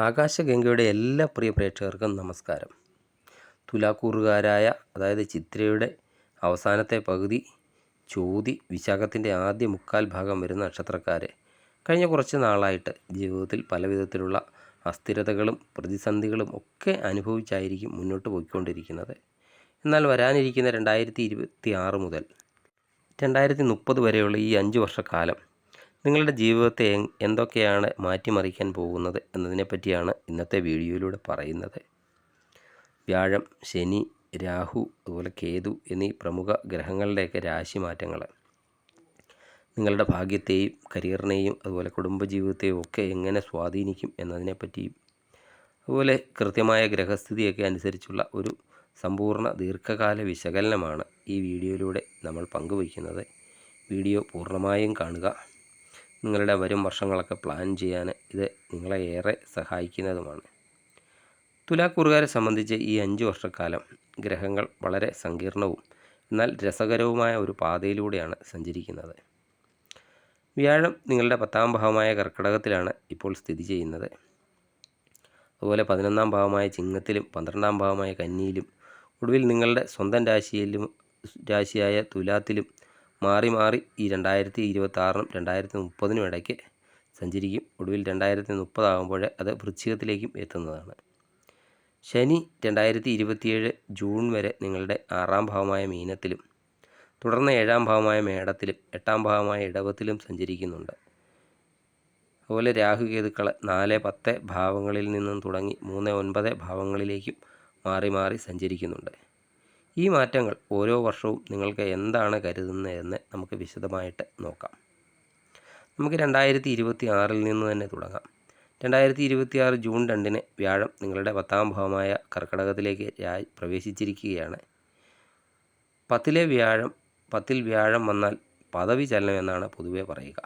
ആകാശഗംഗയുടെ എല്ലാ പ്രിയ പ്രേക്ഷകർക്കും നമസ്കാരം. തുലാക്കൂറുകാരായ അതായത് ചിത്രയുടെ അവസാനത്തെ പകുതി, ചോതി, വിശാഖത്തിൻ്റെ ആദ്യ മുക്കാൽ ഭാഗം വരുന്ന നക്ഷത്രക്കാരെ കഴിഞ്ഞ കുറച്ച് നാളായിട്ട് ജീവിതത്തിൽ പലവിധത്തിലുള്ള അസ്ഥിരതകളും പ്രതിസന്ധികളും ഒക്കെ അനുഭവിച്ചായിരിക്കും മുന്നോട്ട് പോയിക്കൊണ്ടിരിക്കുന്നത്. എന്നാൽ വരാനിരിക്കുന്ന 2026 മുതൽ 2030 വരെയുള്ള ഈ 5 വർഷക്കാലം നിങ്ങളുടെ ജീവിതത്തെ എന്തൊക്കെയാണ് മാറ്റിമറിക്കാൻ പോകുന്നത് എന്നതിനെപ്പറ്റിയാണ് ഇന്നത്തെ വീഡിയോയിലൂടെ പറയുന്നത്. വ്യാഴം, ശനി, രാഹു, അതുപോലെ കേതു എന്നീ പ്രമുഖ ഗ്രഹങ്ങളുടെയൊക്കെ രാശിമാറ്റങ്ങൾ നിങ്ങളുടെ ഭാഗ്യത്തെയും കരിയറിനെയും അതുപോലെ കുടുംബജീവിതത്തെയും ഒക്കെ എങ്ങനെ സ്വാധീനിക്കും എന്നതിനെപ്പറ്റിയും, അതുപോലെ കൃത്യമായ ഗ്രഹസ്ഥിതിയൊക്കെ അനുസരിച്ചുള്ള ഒരു സമ്പൂർണ്ണ ദീർഘകാല വിശകലനമാണ് ഈ വീഡിയോയിലൂടെ നമ്മൾ പങ്കുവയ്ക്കുന്നത്. വീഡിയോ പൂർണ്ണമായും കാണുക. നിങ്ങളുടെ വരും വർഷങ്ങളൊക്കെ പ്ലാൻ ചെയ്യാൻ ഇത് നിങ്ങളെ ഏറെ സഹായിക്കുന്നതുമാണ്. തുലാക്കൂറുകാരെ സംബന്ധിച്ച് ഈ 5 വർഷക്കാലം ഗ്രഹങ്ങൾ വളരെ സങ്കീർണവും എന്നാൽ രസകരവുമായ ഒരു പാതയിലൂടെയാണ് സഞ്ചരിക്കുന്നത്. വ്യാഴം നിങ്ങളുടെ 10ാം ഭാവമായ കർക്കിടകത്തിലാണ് ഇപ്പോൾ സ്ഥിതി ചെയ്യുന്നത്. അതുപോലെ 11ാം ഭാവമായ ചിങ്ങത്തിലും 12ാം ഭാവമായ കന്നിയിലും ഒടുവിൽ നിങ്ങളുടെ സ്വന്തം രാശിയായ തുലാത്തിലും മാറി മാറി ഈ 2026 2030 ഇടയ്ക്ക് സഞ്ചരിക്കും. ഒടുവിൽ 2030 ആകുമ്പോൾ അത് വൃശ്ചികത്തിലേക്കും എത്തുന്നതാണ്. ശനി 2027 ജൂൺ വരെ നിങ്ങളുടെ 6ാം ഭാവമായ മീനത്തിലും തുടർന്ന് 7ാം ഭാവമായ മേടത്തിലും 8ാം ഭാവമായ ഇടവത്തിലും സഞ്ചരിക്കുന്നുണ്ട്. അതുപോലെ രാഹുകേതുക്കൾ 4-10 ഭാവങ്ങളിൽ നിന്നും തുടങ്ങി 3-9 ഭാവങ്ങളിലേക്കും മാറി മാറി സഞ്ചരിക്കുന്നുണ്ട്. ഈ മാറ്റങ്ങൾ ഓരോ വർഷവും നിങ്ങൾക്ക് എന്താണ് കരുതുന്നതെന്ന് നമുക്ക് വിശദമായിട്ട് നോക്കാം. നമുക്ക് 2026 നിന്ന് തന്നെ തുടങ്ങാം. 2026 ജൂൺ 2 വ്യാഴം നിങ്ങളുടെ 10ാം ഭാവമായ കർക്കിടകത്തിലേക്ക് പ്രവേശിച്ചിരിക്കുകയാണ്. 10ൽ വ്യാഴം വന്നാൽ പദവി ചലനം എന്നാണ് പൊതുവെ പറയുക.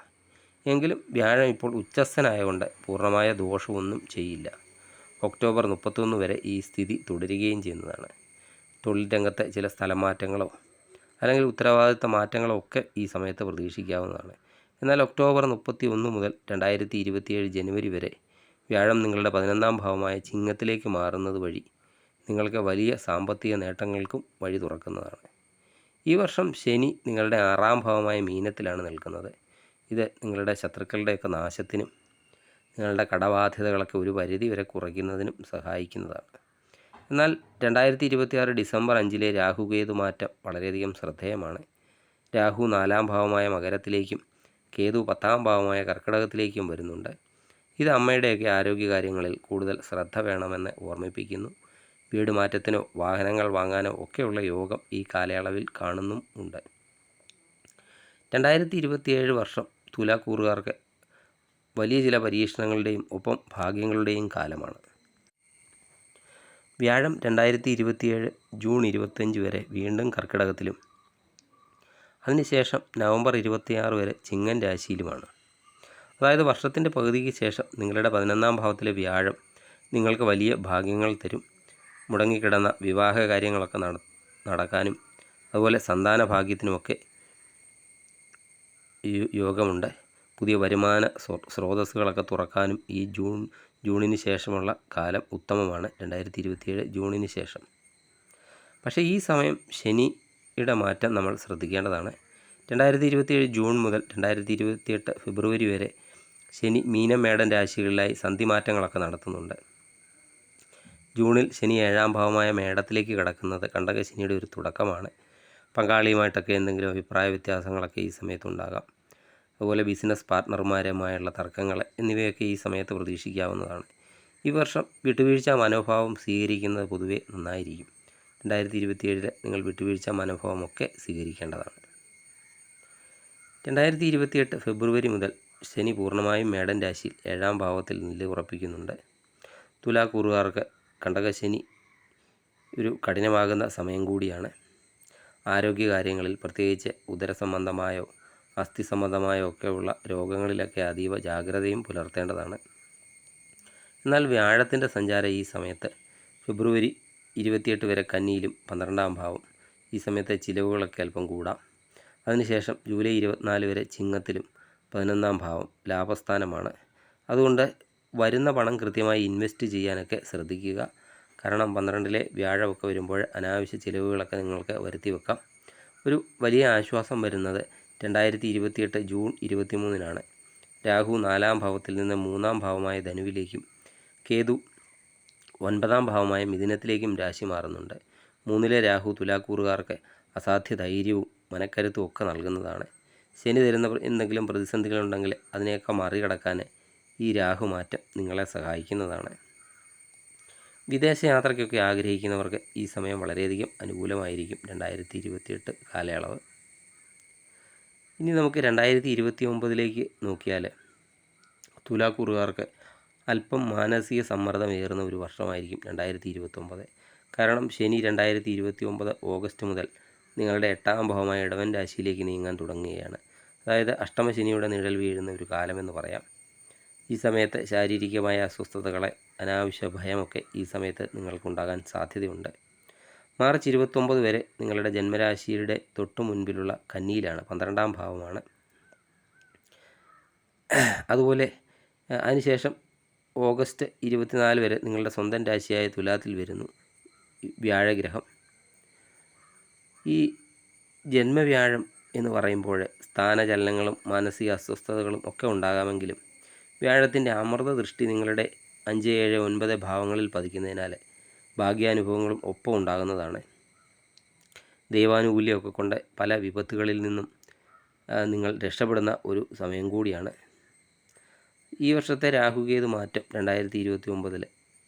എങ്കിലും വ്യാഴം ഇപ്പോൾ ഉച്ചസ്ഥനായതുകൊണ്ട് പൂർണ്ണമായ ദോഷമൊന്നും ചെയ്യില്ല. ഒക്ടോബർ 31 വരെ ഈ സ്ഥിതി തുടരുകയും ചെയ്യുന്നതാണ്. തൊഴിൽ രംഗത്ത് ചില സ്ഥലമാറ്റങ്ങളോ അല്ലെങ്കിൽ ഉത്തരവാദിത്ത മാറ്റങ്ങളോ ഒക്കെ ഈ സമയത്ത് പ്രതീക്ഷിക്കാവുന്നതാണ്. എന്നാൽ ഒക്ടോബർ 31 മുതൽ 2027 ജനുവരി വരെ വ്യാഴം നിങ്ങളുടെ 11ാം ഭാവമായ ചിങ്ങത്തിലേക്ക് മാറുന്നത് വഴി നിങ്ങൾക്ക് വലിയ സാമ്പത്തിക നേട്ടങ്ങൾക്കും വഴി തുറക്കുന്നതാണ്. ഈ വർഷം ശനി നിങ്ങളുടെ 6ാം ഭാവമായ മീനത്തിലാണ് നിൽക്കുന്നത്. ഇത് നിങ്ങളുടെ ശത്രുക്കളുടെയൊക്കെ നാശത്തിനും നിങ്ങളുടെ കടബാധ്യതകളൊക്കെ ഒരു പരിധി വരെ കുറയ്ക്കുന്നതിനും സഹായിക്കുന്നതാണ്. എന്നാൽ 2026 ഡിസംബർ 5 രാഹുകേതു മാറ്റം വളരെയധികം ശ്രദ്ധേയമാണ്. രാഹു 4ാം ഭാവമായ മകരത്തിലേക്കും കേതു 10ാം ഭാവമായ കർക്കിടകത്തിലേക്കും വരുന്നുണ്ട്. ഇത് അമ്മയുടെയൊക്കെ ആരോഗ്യകാര്യങ്ങളിൽ കൂടുതൽ ശ്രദ്ധ വേണമെന്ന് ഓർമ്മിപ്പിക്കുന്നു. വീട് മാറ്റത്തിനോ വാഹനങ്ങൾ വാങ്ങാനോ ഒക്കെയുള്ള യോഗം ഈ കാലയളവിൽ കാണുന്നുമുണ്ട്. 2027 വർഷം തുലാക്കൂറുകാർക്ക് വലിയ ചില പരീക്ഷണങ്ങളുടെയും ഒപ്പം ഭാഗ്യങ്ങളുടെയും കാലമാണ്. വ്യാഴം 2027 ജൂൺ 25 വരെ വീണ്ടും കർക്കിടകത്തിലും അതിനുശേഷം നവംബർ 26 വരെ ചിങ്ങൻ രാശിയിലുമാണ്. അതായത് വർഷത്തിൻ്റെ പകുതിക്ക് ശേഷം നിങ്ങളുടെ 11ാം ഭാവത്തിലെ വ്യാഴം നിങ്ങൾക്ക് വലിയ ഭാഗ്യങ്ങൾ തരും. മുടങ്ങിക്കിടന്ന വിവാഹ കാര്യങ്ങളൊക്കെ നടക്കാനും അതുപോലെ സന്താന ഭാഗ്യത്തിനുമൊക്കെ യോഗമുണ്ട്. പുതിയ വരുമാന സ്രോതസ്സുകളൊക്കെ തുറക്കാനും ഈ ജൂണിന് ശേഷമുള്ള കാലം ഉത്തമമാണ്. 2027 ജൂണിന് ശേഷം. പക്ഷേ ഈ സമയം ശനിയുടെ മാറ്റം നമ്മൾ ശ്രദ്ധിക്കേണ്ടതാണ്. 2027 ജൂൺ മുതൽ 2028 ഫെബ്രുവരി വരെ ശനി മീനം മേടൻ രാശികളിലായി സന്ധിമാറ്റങ്ങളൊക്കെ നടത്തുന്നുണ്ട്. ജൂണിൽ ശനി 7ാം ഭാവമായ മേടത്തിലേക്ക് കടക്കുന്നത് കണ്ടകശനിയുടെ ഒരു തുടക്കമാണ്. പങ്കാളിയുമായിട്ടൊക്കെ എന്തെങ്കിലും അഭിപ്രായ വ്യത്യാസങ്ങളൊക്കെ ഈ സമയത്തുണ്ടാകാം. അതുപോലെ ബിസിനസ് പാർട്ട്ണർമാരുമായുള്ള തർക്കങ്ങൾ എന്നിവയൊക്കെ ഈ സമയത്ത് പ്രതീക്ഷിക്കാവുന്നതാണ്. ഈ വർഷം വിട്ടുവീഴ്ച മനോഭാവം സ്വീകരിക്കുന്നത് പൊതുവെ നന്നായിരിക്കും. 2027 നിങ്ങൾ വിട്ടുവീഴ്ച മനോഭാവമൊക്കെ സ്വീകരിക്കേണ്ടതാണ്. 2028 ഫെബ്രുവരി മുതൽ ശനി പൂർണ്ണമായും മേടൻ രാശിയിൽ 7ാം ഭാവത്തിൽ നിലയുറപ്പിക്കുന്നുണ്ട്. തുലാക്കൂറുകാർക്ക് കണ്ടകശനി ഒരു കഠിനമാകുന്ന സമയം കൂടിയാണ്. ആരോഗ്യകാര്യങ്ങളിൽ പ്രത്യേകിച്ച് ഉദരസംബന്ധമായോ അസ്ഥി സംബന്ധമായോ ഒക്കെയുള്ള രോഗങ്ങളിലൊക്കെ അതീവ ജാഗ്രതയും പുലർത്തേണ്ടതാണ്. എന്നാൽ വ്യാഴത്തിൻ്റെ സഞ്ചാരം ഈ സമയത്ത് ഫെബ്രുവരി 28 വരെ കന്നിയിലും 12ാം ഭാവം, ഈ സമയത്തെ ചിലവുകളൊക്കെ അല്പം കൂടാം. അതിനുശേഷം ജൂലൈ 24 വരെ ചിങ്ങത്തിലും 11ാം ഭാവം ലാഭസ്ഥാനമാണ്. അതുകൊണ്ട് വരുന്ന പണം കൃത്യമായി ഇൻവെസ്റ്റ് ചെയ്യാനൊക്കെ ശ്രദ്ധിക്കുക. കാരണം 12-ലെ വ്യാഴമൊക്കെ വരുമ്പോൾ അനാവശ്യ ചിലവുകളൊക്കെ നിങ്ങൾക്ക് വരുത്തി വെക്കാം. ഒരു വലിയ ആശ്വാസം വരുന്നത് 2028 ജൂൺ 23-നാണ്. രാഹു 4-ാം ഭാവത്തിൽ നിന്ന് 3-ാം ഭാവമായ ധനുവിലേക്കും കേതു 9-ാം ഭാവമായ മിഥുനത്തിലേക്കും രാശി മാറുന്നുണ്ട്. 3-ലെ രാഹു തുലാക്കൂറുകാർക്ക് അസാധ്യ ധൈര്യവും മനക്കരുത്തും ഒക്കെ നൽകുന്നതാണ്. ശനി തരുന്ന എന്തെങ്കിലും പ്രതിസന്ധികളുണ്ടെങ്കിൽ അതിനെയൊക്കെ മറികടക്കാൻ ഈ രാഹുമാറ്റം നിങ്ങളെ സഹായിക്കുന്നതാണ്. വിദേശയാത്രയ്ക്കൊക്കെ ആഗ്രഹിക്കുന്നവർക്ക് ഈ സമയം വളരെയധികം അനുകൂലമായിരിക്കും 2028 കാലയളവ്. ഇനി നമുക്ക് 2029-ലേക്ക് നോക്കിയാൽ തുലാക്കൂറുകാർക്ക് അല്പം മാനസിക സമ്മർദ്ദമേറുന്ന ഒരു വർഷമായിരിക്കും 2029. കാരണം ശനി 2029 ഓഗസ്റ്റ് മുതൽ നിങ്ങളുടെ 8-ാം ഭാവമായ ഇടവൻ രാശിയിലേക്ക് നീങ്ങാൻ തുടങ്ങുകയാണ്. അതായത് അഷ്ടമശനിയുടെ നിഴൽ വീഴുന്ന ഒരു കാലമെന്ന് പറയാം. ഈ സമയത്ത് ശാരീരികമായ അസ്വസ്ഥതകളെ, അനാവശ്യ ഭയമൊക്കെ ഈ സമയത്ത് നിങ്ങൾക്കുണ്ടാകാൻ സാധ്യതയുണ്ട്. മാർച്ച് 29 വരെ നിങ്ങളുടെ ജന്മരാശിയുടെ തൊട്ടു മുൻപിലുള്ള കന്നിയിലാണ്, 12-ാം ഭാവമാണ്. അതുപോലെ അതിനുശേഷം ഓഗസ്റ്റ് 24 വരെ നിങ്ങളുടെ സ്വന്തം രാശിയായ തുലാത്തിൽ വരുന്നു വ്യാഴഗ്രഹം. ഈ ജന്മവ്യാഴം എന്ന് പറയുമ്പോൾ സ്ഥാനചലനങ്ങളും മാനസിക അസ്വസ്ഥതകളും ഒക്കെ ഉണ്ടാകാമെങ്കിലും വ്യാഴത്തിൻ്റെ അമൃത ദൃഷ്ടി നിങ്ങളുടെ 5, 7, 9 ഭാവങ്ങളിൽ പതിക്കുന്നതിനാൽ ഭാഗ്യാനുഭവങ്ങളും ഒപ്പം ഉണ്ടാകുന്നതാണ്. ദൈവാനുകൂല്യമൊക്കെ കൊണ്ട് പല വിപത്തുകളിൽ നിന്നും നിങ്ങൾ രക്ഷപ്പെടുന്ന ഒരു സമയം കൂടിയാണ്. ഈ വർഷത്തെ രാഹുകേതു മാറ്റം 2029,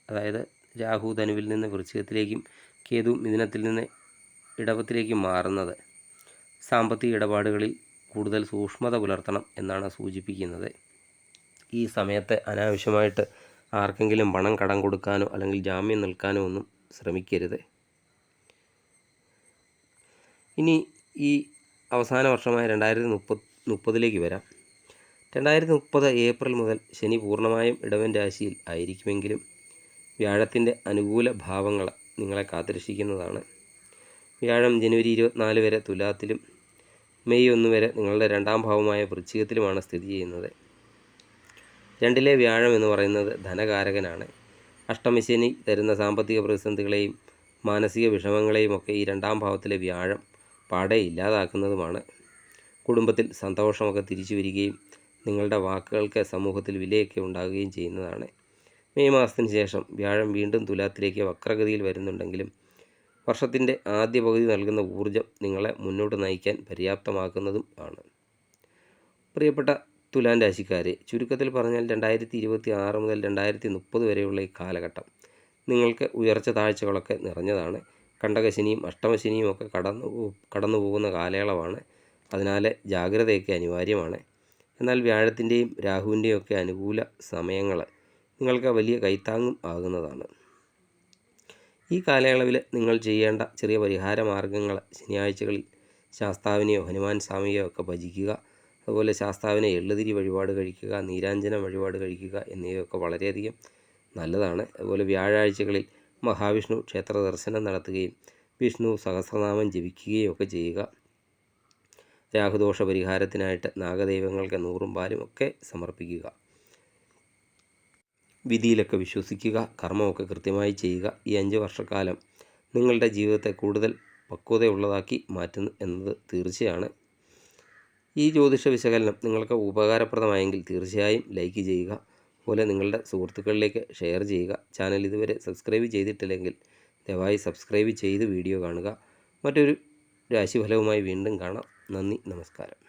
അതായത് രാഹു ധനുവിൽ നിന്ന് വൃശ്ചികത്തിലേക്കും കേതു മിഥുനത്തിൽ നിന്ന് ഇടവത്തിലേക്കും മാറുന്നത് സാമ്പത്തിക ഇടപാടുകളിൽ കൂടുതൽ സൂക്ഷ്മത പുലർത്തണം എന്നാണ് സൂചിപ്പിക്കുന്നത്. ഈ സമയത്ത് അനാവശ്യമായിട്ട് ആർക്കെങ്കിലും പണം കടം കൊടുക്കാനോ അല്ലെങ്കിൽ ജാമ്യം നിൽക്കാനോ ഒന്നും ശ്രമിക്കരുത്. ഇനി ഈ അവസാന വർഷമായ 2030-ലേക്ക് വരാം. 2030 ഏപ്രിൽ മുതൽ ശനി പൂർണ്ണമായും ഇടവൻ രാശിയിൽ ആയിരിക്കുമെങ്കിലും വ്യാഴത്തിൻ്റെ അനുകൂല ഭാവങ്ങൾ നിങ്ങളെ കാത്തുരക്ഷിക്കുന്നതാണ്. വ്യാഴം ജനുവരി 24 വരെ തുലാത്തിലും മെയ് 1 വരെ നിങ്ങളുടെ 2-ാം ഭാവമായ വൃശ്ചികത്തിലുമാണ് സ്ഥിതി ചെയ്യുന്നത്. 2-ലെ വ്യാഴം എന്ന് പറയുന്നത് ധനകാരകനാണ്. അഷ്ടമശനി തരുന്ന സാമ്പത്തിക പ്രതിസന്ധികളെയും മാനസിക വിഷമങ്ങളെയും ഒക്കെ ഈ 2-ാം ഭാവത്തിലെ വ്യാഴം പാടെ ഇല്ലാതാക്കുന്നതുമാണ്. കുടുംബത്തിൽ സന്തോഷമൊക്കെ തിരിച്ചു വരികയും നിങ്ങളുടെ വാക്കുകൾക്ക് സമൂഹത്തിൽ വിലയൊക്കെ ഉണ്ടാകുകയും ചെയ്യുന്നതാണ്. മെയ് മാസത്തിന് ശേഷം വ്യാഴം വീണ്ടും തുലാത്തിലേക്ക് വക്രഗതിയിൽ വരുന്നുണ്ടെങ്കിലും വർഷത്തിൻ്റെ ആദ്യ പകുതി നൽകുന്ന ഊർജം നിങ്ങളെ മുന്നോട്ട് നയിക്കാൻ പര്യാപ്തമാക്കുന്നതും ആണ്. പ്രിയപ്പെട്ട തുലാം രാശിക്കാരെ, ചുരുക്കത്തിൽ പറഞ്ഞാൽ 2026 മുതൽ 2030 വരെയുള്ള ഈ കാലഘട്ടം നിങ്ങൾക്ക് ഉയർച്ച താഴ്ചകളൊക്കെ നിറഞ്ഞതാണ്. കണ്ടകശനിയും അഷ്ടമശനിയും ഒക്കെ കടന്നു പോകുന്ന കാലയളവാണ്. അതിനാൽ ജാഗ്രതയൊക്കെ അനിവാര്യമാണ്. എന്നാൽ വ്യാഴത്തിൻ്റെയും രാഹുവിൻ്റെയും ഒക്കെ അനുകൂല സമയങ്ങൾ നിങ്ങൾക്ക് വലിയ കൈത്താങ്ങും ആകുന്നതാണ്. ഈ കാലയളവിൽ നിങ്ങൾ ചെയ്യേണ്ട ചെറിയ പരിഹാര മാർഗ്ഗങ്ങൾ ശനിയാഴ്ചകളിൽ ശാസ്താവിനെയോ ഹനുമാൻ സ്വാമിയെയോ ഒക്കെ ഭജിക്കുക. അതുപോലെ ശാസ്താവിനെ എള്ളുതിരി വഴിപാട് കഴിക്കുക, നീരാഞ്ജനം വഴിപാട് കഴിക്കുക എന്നിവയൊക്കെ വളരെയധികം നല്ലതാണ്. അതുപോലെ വ്യാഴാഴ്ചകളിൽ മഹാവിഷ്ണു ക്ഷേത്ര ദർശനം നടത്തുകയും വിഷ്ണു സഹസ്രനാമം ജപിക്കുകയും ഒക്കെ ചെയ്യുക. രാഹുദോഷ പരിഹാരത്തിനായിട്ട് നാഗദൈവങ്ങൾക്ക് 100 പാലും ഒക്കെ സമർപ്പിക്കുക. വിധിയിലൊക്കെ വിശ്വസിക്കുക, കർമ്മമൊക്കെ കൃത്യമായി ചെയ്യുക. ഈ 5 വർഷക്കാലം നിങ്ങളുടെ ജീവിതത്തെ കൂടുതൽ പക്വതയുള്ളതാക്കി മാറ്റുന്നു എന്നത് തീർച്ചയാണ്. ഈ ജ്യോതിഷ വിശകലനം നിങ്ങൾക്ക് ഉപകാരപ്രദമായെങ്കിൽ തീർച്ചയായും ലൈക്ക് ചെയ്യുക. അതുപോലെ നിങ്ങളുടെ സുഹൃത്തുക്കളിലേക്ക് ഷെയർ ചെയ്യുക. ചാനൽ ഇതുവരെ സബ്സ്ക്രൈബ് ചെയ്തിട്ടില്ലെങ്കിൽ ദയവായി സബ്സ്ക്രൈബ് ചെയ്ത് വീഡിയോ കാണുക. മറ്റൊരു രാശിഫലവുമായി വീണ്ടും കാണാം. നന്ദി, നമസ്കാരം.